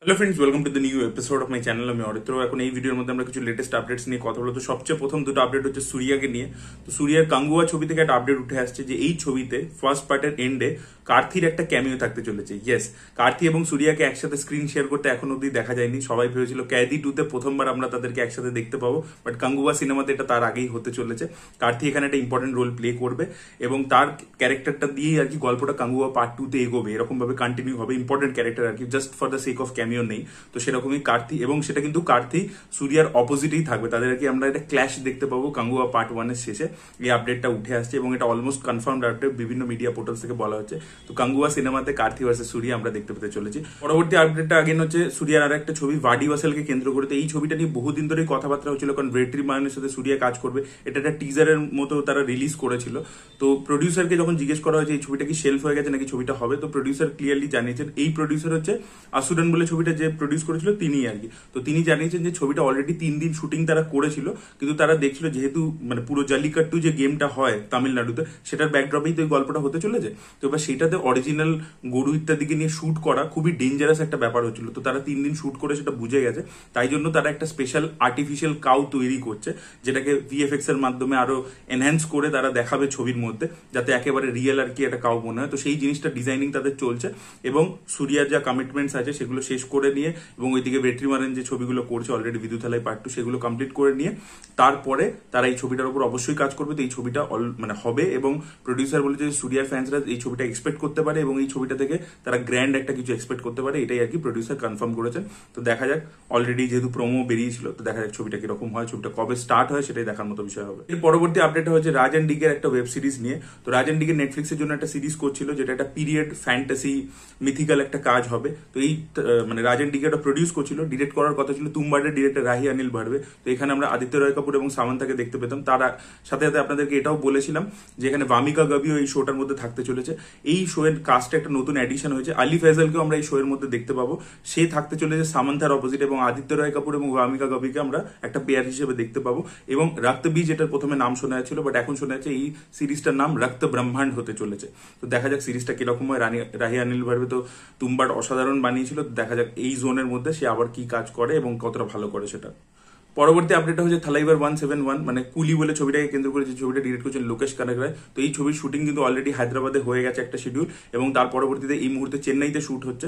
Hello friends, welcome to the new episode of my channel. আমি অরিত্র। এখন এই ভিডিওর মধ্যে আমরা কিছু লেটেস্ট আপডেটস নিয়ে কথা বলবো। তো সবচেয়ে প্রথম দুটো আপডেট হচ্ছে সূর্যাকে নিয়ে। তো সূর্যার কাঙ্গুয়া ছবি থেকে একটা আপডেট উঠে আসছে যে এই ছবিতে ফার্স্ট পার্টের এন্ডে কার্থির একটা ক্যামিও থাকতে চলেছে। ইয়েস, কার্থি এবং সূর্যাকে একসাথে স্ক্রিন শেয়ার করতে এখন অব্দি দেখা যায়নি। সবাই ভেবেছিল ক্যাদি 2-তে প্রথমবার আমরা তাদেরকে একসাথে দেখতে পাবো, বাট কাঙ্গুয়া সিনেমাতে এটা তার আগেই হতে চলেছে। কার্থি এখানে একটা ইম্পর্টেন্ট রোল প্লে করবে এবং তার ক্যারেক্টারটা দিয়েই আর কি গল্পটা কাঙ্গুয়া পার্ট 2-তে এগোবে, এরকম ভাবে কন্টিনিউ হবে। ইম্পর্টেন্ট ক্যারেক্টার আর কি, just for the sake of cameo নেই। তো সেরকমই কার্থি, এবং সেটা কিন্তু কার্থি সূর্যার অপোজিটেই থাকবে। তাদের আর কি আমরা একটা ক্ল্যাশ দেখতে পাবো কাঙ্গুয়া পার্ট 1-এর শেষে। এই আপডেটটা উঠে আসছে এবং এটা অলমোস্ট কনফার্মড আপডেট, বিভিন্ন মিডিয়া পোর্টালস থেকে বলা হচ্ছে। তো কাঙ্গুয়া সিনেমাতে কার্থি ভার্সেস সূর্যা আমরা দেখতে পেতে চলেছি। পরবর্তী আপডেটটা আগেন হচ্ছে সূর্যার আর একটা ছবি ভাডি ভাসেলকে কেন্দ্র করে। তো এই ছবিটা নিয়ে বহুদিন ধরেই কথাবার্তা হচ্ছিল, কারণ ভেট্রিমারনের সাথে সূর্যা কাজ করবে। এটা একটা টিজারের মতো তারা রিলিজ করেছিল। তো প্রডিউসারকে যখন জিজ্ঞেস করা হয়েছে এই ছবিটা কি শেলফ হয়ে গেছে নাকি ছবিটা হবে, তো প্রডিউসার ক্লিয়ারলি জানিয়েছেন। এই প্রডিউসার হচ্ছে আসুরান বলে ছবিটা যে প্রডিউস করেছিল তিনি আর কি। তো তিনি জানিয়েছেন যে ছবিটা অলরেডি 3 দিন শুটিং তারা করেছিল, কিন্তু তারা দেখছিল যেহেতু মানে পুরো জাল্লিকাট্টু যে গেমটা হয় তামিলনাড়ুতে, সেটার ব্যাকড্রপেই তো এই গল্পটা হতে চলেছে। তো এবার সেটাতে অরিজিনাল গরু ইত্যাদিকে নিয়ে শুট করা খুবই ডেঞ্জারাস একটা ব্যাপার হচ্ছিল। তো তারা 3 দিন শুট করে সেটা বুঝে গেছে, তাই জন্য তারা একটা স্পেশাল আর্টিফিশিয়াল কাউ তৈরি করছে, যেটাকে ভিএফএক্স এর মাধ্যমে আরো এনহ্যান্স করে তারা দেখাবে ছবির মধ্যে, যাতে একেবারে রিয়েল আর কি একটা কাউ মনে হয়। তো সেই জিনিসটা ডিজাইনিং তাদের চলছে এবং সূর্যার যা কমিটমেন্টস আছে সেগুলো শেষ করে নিয়ে, এবং ওইদিকে ভেট্রিমারন যে ছবিগুলো করছে অলরেডি বিদ্যুথালাই পার্ট 2, সেগুলো কমপ্লিট করে নিয়ে তারপরে তারা এই ছবিটার উপর অবশ্যই কাজ করবে। তো এই ছবিটা মানে হবে, এবং প্রডিউসার বলেছে যে সূর্যার ফ্যান্সরা এই ছবিটা এক্সপেক্ট করতে পারে এবং এই ছবিটা থেকে তারা গ্র্যান্ড একটা কিছু এক্সপেক্ট করতে পারে, এটাই আর কি প্রডিউসার কনফার্ম করেছেন। তো দেখা যাক, অলরেডি যেহেতু প্রোমো বেরিয়েছিল, তো দেখা যাক ছবিটা কিরকম হয়, ছবিটা কবে স্টার্ট হয় সেটাই দেখার মতো বিষয় হবে। এর পরবর্তী আপডেট হচ্ছে রাজ এন্ড ডিগের একটা ওয়েব সিরিজ নিয়ে। তো রাজ এন্ড ডিগের নেটফ্লিক্সের জন্য একটা সিরিজ করছিল, যেটা একটা পিরিয়ড ফ্যান্টাসি মিথিক্যাল একটা কাজ হবে। তো এই মানে রাজ এন্ড ডিগেটা প্রডিউস করছিল, ডিরেক্ট করার কথা ছিল তুম্বাডের ডিরেক্টর রাহি অনিল ভার্বে। তো এখানে আমরা আদিত্য রয় কাপুর এবং সামান্থাকে দেখতে পেতাম। তার সাথে সাথে আপনাদেরকে এটাও বলেছিলাম যে এখানে ভামিকা গাবিও এই শোটার মধ্যে থাকতে চলেছে। এই শো এর কাস্টে একটা নতুন এডিশন হয়েছে, আলি ফেজালকেও আমরা এই শো এর মধ্যে দেখতে পাবো। সে থাকতে চলেছে সামান্থার অপোজিট, এবং আদিত্য রয় কাপুর এবং ভামিকা গাবিকে আমরা একটা পেয়ার হিসেবে দেখতে পাবো। এবং রক্তবীজ, এটার প্রথমে নাম শোনা যাচ্ছিল, বাট এখন শোনা যাচ্ছে এই সিরিজটার নাম রক্ত ব্রহ্মাণ্ড হতে চলেছে। তো দেখা যাক সিরিজটা কিরকম হয়। রাহি অনিল ভার্বে তো তুম্বাড অসাধারণ বানিয়েছিল, দেখা যাক এই জোনের মধ্যে সে আবার কি কাজ করে এবং কতটা ভালো করে সেটা। পরবর্তী আপডেটটা হচ্ছে থালাইভার 171, মানে কুলি বলে ছবিটাকে কেন্দ্র করে যে ছবিটা ডিরেক্ট করছেন লোকেশ কানাগরায়। তো এই ছবির শুটিং কিন্তু অলরেডি হায়দ্রাবাদে হয়ে গেছে একটা শিডিউল, এবং তার পরবর্তীতে এই মুহূর্তে চেন্নাইতে শুট হচ্ছে।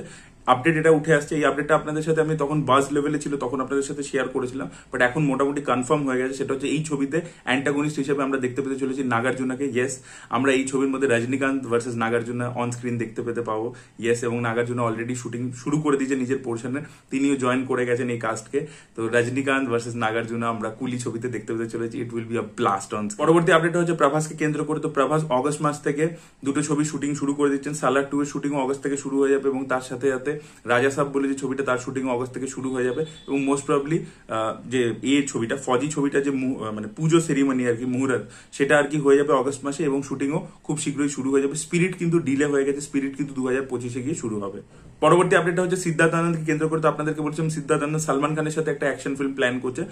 আপডেট এটা উঠে আসছে। এই আপডেটটা আপনাদের সাথে আমি তখন বাজ লেভেলে ছিল, তখন আপনাদের সাথে শেয়ার করেছিলাম, বাট এখন মোটামুটি কনফার্ম হয়ে গেছে। সেটা হচ্ছে এই ছবিতে অ্যান্টাগনিস্ট হিসেবে আমরা দেখতে পেতে চলেছি নাগার্জুনাকে। ইয়েস, আমরা এই ছবির মধ্যে Rajinikanth versus Nagarjuna on screen দেখতে পেতে পাবো। ইয়েস, এবং নাগার্জুনা অলরেডি শুটিং শুরু করে দিয়েছে নিজের পোর্শনে, তিনিও জয়েন করে গেছেন এই কাস্টকে। তো রজনীকান্ত ভার্সেস নাগার্জুনা আমরা কুলি ছবিতে দেখতে পেতে চলেছি। It will be a blast on. পরবর্তী আপডেট হচ্ছে প্রভাসকে কেন্দ্র করে। তো প্রভাস অগস্ট মাস থেকে দুটো ছবি শুটিং শুরু করে দিচ্ছেন। সালার 2 এর শুটিং অগস্ট থেকে শুরু হয়ে যাবে, এবং তার সাথে সাথে রাজা সাহেব বলে যে ছবিটা, তার শুটিং অগস্ট থেকে শুরু হয়ে যাবে। এবং মোস্ট প্রবাবলি যে এই ছবিটা ফজি ছবিটা যে মানে পুজো সেরিমনি আর কি, মুহূর্ত, সেটা আর কি হয়ে যাবে অগস্ট মাসে, এবং শুটিংও খুব শীঘ্রই শুরু হয়ে যাবে। স্পিরিট কিন্তু ডিলে হয়ে গেছে, স্পিরিট কিন্তু 2025-এ গিয়ে শুরু হবে। পরবর্তী আপডেটটা হচ্ছে সিদ্ধার্থ আনন্দকে কেন্দ্র করে। তো আপনাদেরকে বলছিলাম সিদ্ধার্থ আনন্দ সালমান খানের সাথে একটা অ্যাকশন ফিল্ম প্ল্যান করছে।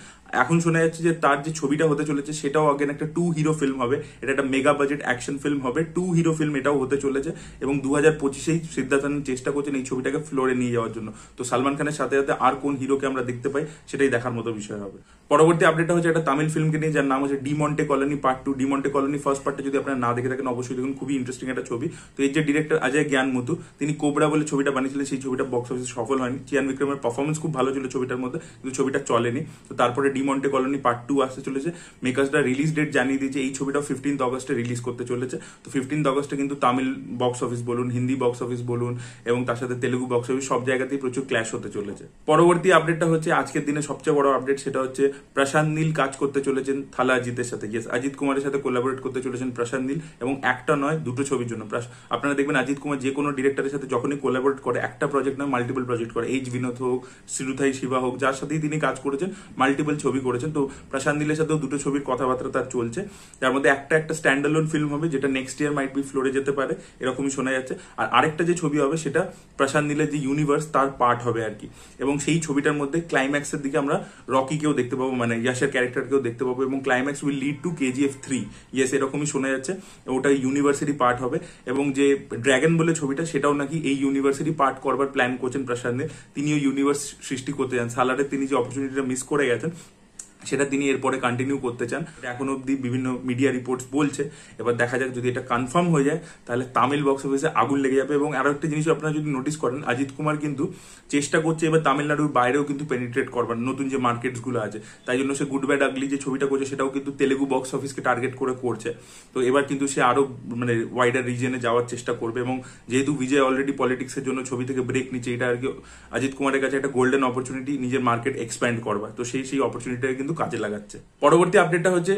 এখন শোনা যাচ্ছে যে তার যে ছবিটা হতে চলেছে সেটাও আগেন একটা 2 হিরো ফিল্ম হবে। এটা একটা মেগা বাজেট অ্যাকশন ফিল্ম হবে, 2 হিরো ফিল্ম এটাও হতে চলেছে। এবং 2025-এই সিদ্ধার্থ আনন্দ চেষ্টা করছেন এই ছবিটাকে ফ্লোরে নিয়ে যাওয়ার জন্য। তো সালমান খানের সাথে সাথে আর কোন হিরোকে আমরা দেখতে পাই সেটাই দেখার মতো বিষয় হবে। পরবর্তী আপডেটটা হচ্ছে একটা তামিল ফিল্মকে নিয়ে, যার নাম হচ্ছে ডিমন্টে কলোনি পার্ট 2। ডিমন্টে কলোনি ফার্স্ট পার্টটা যদি আপনারা না দেখে থাকেন অবশ্যই দেখুন, খুবই ইন্টারেস্টিং একটা ছবি। তো এই যে ডিরেক্টর অজয় জ্ঞানমুতু, তিনি কোবরা বলে ছবিটা বানিয়েছিলেন, সেই ছবিটা বক্স অফিসে সফল হয়নি। চিয়ান বিক্রমের পারফরমেন্স খুব ভালো ছিল ছবিটার মধ্যে, কিন্তু ছবিটা চলেনি। তো তারপরে ডিমন্টে কলোনি পার্ট 2 আসতে চলেছে। মেকার্সরা রিলিজ ডেট জানিয়ে দিয়েছে, এই ছবিটাও 15 অগস্টে রিলিজ করতে চলেছে। তো 15 অগস্টে কিন্তু তামিল বক্স অফিস বলুন, হিন্দি বক্স অফিস বলুন, এবং তার সাথে তেলুগু বক্স অফিস সব জায়গাতেই প্রচুর ক্ল্যাশ হতে চলেছে। পরবর্তী আপডেটটা হচ্ছে আজকের দিনে সবচেয়ে বড় আপডেট, সেটা হচ্ছে প্রশান্ত নীল কাজ করতে চলেছেন থালা অজিতের সাথে। ইয়েস, অজিত কুমারের সাথে কোলাবোরেট করতে চলেছেন প্রশান্ত নীল, এবং একটা নয় দুটো ছবির জন্য। আপনারা দেখবেন অজিত কুমার যে কোনো ডিরেক্টরের সাথে যখনই কোলাবোরেট করে, একটা প্রজেক্ট নয় মাল্টিপল প্রজেক্ট করে। এইচ বিনোদ হোক, শ্রুথাই শিবা হোক, যার সাথেই তিনি কাজ করেছেন, মাল্টিপল ছবি করেছেন। তো প্রশান্ত নীলের সাথেও দুটো ছবির কথাবার্তা তার চলছে, যার মধ্যে একটা স্ট্যান্ডালোন ফিল্ম হবে, যেটা নেক্সট ইয়ার মাইট বি ফ্লোরে যেতে পারে, এরকমই শোনা যাচ্ছে। আর আরেকটা যে ছবি হবে সেটা প্রশান্ত নীলের যে ইউনিভার্স তার পার্ট হবে আর কি। এবং সেই ছবিটার মধ্যে ক্লাইম্যাক্সের দিকে আমরা রকিকেও দেখতে পাবো, মানে ইয়াশের ক্যারেক্টারকেও দেখতে পাবো, এবং climax will lead to KGF 3। Yes, এরকমই শোনা যাচ্ছে। ওটা ইউনিভার্সিটি পার্ট হবে, এবং যে ড্র্যাগন বলে ছবিটা সেটাও নাকি এই ইউনিভার্সিটি পার্ট করবার প্ল্যান করছেন প্রশান্ত। তিনিও ইউনিভার্স সৃষ্টি করতে চান। সালারের তিনি যে অপরচুনিটিটা মিস করে গেছেন সেটা তিনি এরপরে কন্টিনিউ করতে চান। এখন অব্দি বিভিন্ন মিডিয়া রিপোর্টস বলছে, এবার দেখা যাক যদি এটা কনফার্ম হয়ে যায় তাহলে তামিল বক্স অফিসে আগুন লেগে যাবে। এবং আরো একটা জিনিস আপনারা যদি নোটিস করেন, অজিত কুমার কিন্তু চেষ্টা করছে এবার তামিলনাড়ুর বাইরেও কিন্তু পেনিট্রেট করবার, নতুন যে মার্কেটস গুলো আছে। তাই জন্য সে গুড ব্যাড আগলি যে ছবিটা করছে সেটাও কিন্তু তেলেগু বক্স অফিসকে টার্গেট করে করছে। তো এবার কিন্তু সে আরো মানে ওয়াইডার রিজনে যাওয়ার চেষ্টা করবে, এবং যেহেতু বিজয় অলরেডি পলিটিক্সের জন্য ছবি থেকে ব্রেক নিচ্ছে, এটা আর কি অজিত কুমারের কাছে একটা গোল্ডেন অপরচুনিটি নিজের মার্কেট এক্সপ্যান্ড করবার। তো সেই অপরচুনিটিটাকে কিন্তু কাজে লাগাচ্ছে। পরবর্তী আপডেটটা হচ্ছে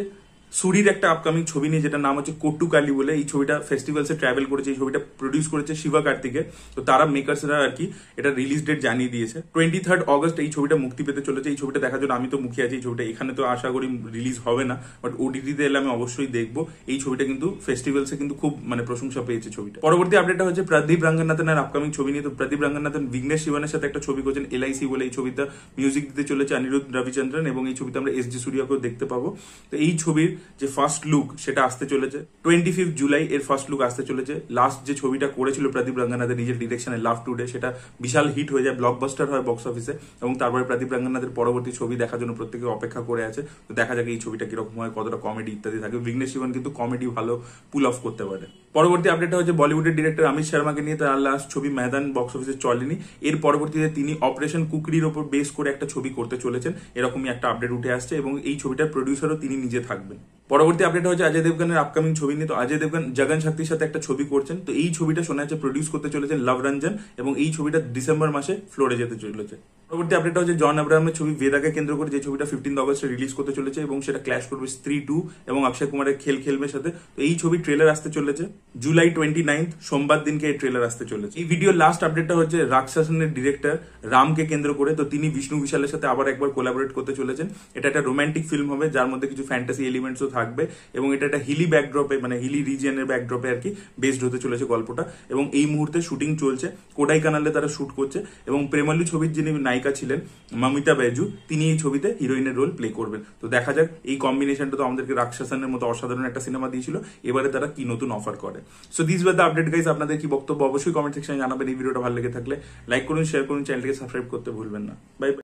সুরির একটা আপকামিং ছবি নিয়ে, যেটা নাম হচ্ছে কোট্টুকালি বলে। এই ছবিটা ফেস্টিভ্যালসে ট্রাভেল করেছে। এই ছবিটা প্রডিউস করেছে শিবা কার্তিকে। তো তারা মেকার্সরা আর কি এটা রিলিজ ডেট জানিয়ে দিয়েছে 23 অগস্ট এই ছবিটা মুক্তি পেতে চলেছে। এই ছবিটা দেখার জন্য আমি তো মুখিয়ে আছি। এই ছবিটা এখানে তো আশা করি রিলিজ হবে না, বাট OTT-তে এলে আমি অবশ্যই দেখবো। এই ছবিটা কিন্তু ফেস্টিভ্যালসে কিন্তু খুব মানে প্রশংসা পেয়েছে ছবিটা। পরবর্তী আপডেটটা হচ্ছে প্রদীপ রঙ্গনাথনের আপকামিং ছবি নিয়ে। তো প্রদীপ রঙ্গনাথন বিঘ্নেশ শিবনের সাথে একটা ছবি করছেন LIC বলে। এই ছবিটা মিউজিক দিতে চলেছে অনিরুদ্ধ রবিচন্দ্রন, এবং এই ছবিতে আমরা SG সূর্যাকেও দেখতে পাবো। তো এই ছবির যে ফার্স্ট লুক সেটা আসতে চলেছে 25 জুলাই। এর ফার্স্ট লুক আসতে চলেছে। লাস্ট যে ছবিটা করেছিল প্রদীপ রঙ্গনাথের নিজের ডিরেকশনে, লাভ টুডে, সেটা বিশাল হিট হয়ে যায়, ব্লকবাস্টার হয় বক্স অফিসে। এবং তারপরে প্রদীপ রঙ্গনাথের পরবর্তী ছবি দেখার জন্য প্রত্যেকে অপেক্ষা করে আছে। তো দেখা যাক এই ছবিটা কিরকম হয়, কতটা কমেডি ইত্যাদি থাকে। বিঘ্নেশ শিবন কিন্তু কমেডি ভালো পুল অফ করতে পারে। পরবর্তী আপডেটটা হচ্ছে বলিউডের ডিরেক্টর অমিত শর্মাকে নিয়ে। তার লাস্ট ছবি ময়দান বক্স অফিসে চলেনি। এর পরবর্তীতে তিনি অপারেশন কুকরির ওপর বেস করে একটা ছবি করতে চলেছেন, এরকমই একটা আপডেট উঠে আসছে। এবং এই ছবিটার প্রডিউসারও তিনি নিজে থাকবেন। পরবর্তী আপডেট হচ্ছে অজয় দেবগানের আপকামিং ছবি নিয়ে। তো অজয় দেবগান জগন শক্তির সাথে একটা ছবি করছেন। তো এই ছবিটা শোনা যাচ্ছে প্রডিউস করতে চলেছেন লভ রঞ্জন, এবং এই ছবিটা ডিসেম্বর মাসে ফ্লোরে যেতে চলেছে। পরবর্তী আপডেট হচ্ছে জন আব্রাহামের ছবি ভেদাকে কেন্দ্র করে, যে ছবিটা 15 অগস্টে রিলিজ করতে চলেছে, এবং সেটা ক্ল্যাশ করবে স্ত্রী 2 এবং অক্ষয় কুমারের খেলবের সাথে। তো এই ছবি ট্রেলার আসতে চলেছে জুলাই 29 সোমবার দিনকে এই ট্রেলার আসতে চলেছে। এই ভিডিও লাস্ট আপডেটটা হচ্ছে রাক্ষসনের ডিরেক্টর রামকে কেন্দ্র করে। তো তিনি বিষ্ণু বিশালের সাথে আবার একবার কোলাবোরেট করতে চলেছেন। এটা একটা রোমান্টিক ফিল্ম হবে, যার মধ্যে কিছু ফ্যান্টাসি এলিমেন্টসও থাকবে, এবং এটা একটা হিলি ব্যাকড্রপে মানে হিলি রিজিয়নের ব্যাকড্রপে আর কি বেসড হতে চলেছে গল্পটা। এবং এই মুহূর্তে শুটিং চলছে, কোডাই কানালে তারা শুট করছে। এবং প্রেমালু ছবির যিনি নায়িকা ছিলেন মমিতা বেজু, তিনি এই ছবিতে হিরোইনের রোল প্লে করবেন। তো দেখা যাক, এই কম্বিনেশনটা তো আমাদেরকে রাক্ষসনের মতো অসাধারণ একটা সিনেমা দিয়েছিল, এবারে তারা কি নতুন অফার করে। So this were the update guys. আপনাদের কি বক্তব্য অবশ্যই কমেন্ট সেকশনে জানাবেন। এই ভিডিওটা ভালো লেগে থাকলে লাইক করুন, শেয়ার করুন, চ্যানেলটিকে সাবস্ক্রাইব করতে ভুলবেন না। Bye bye.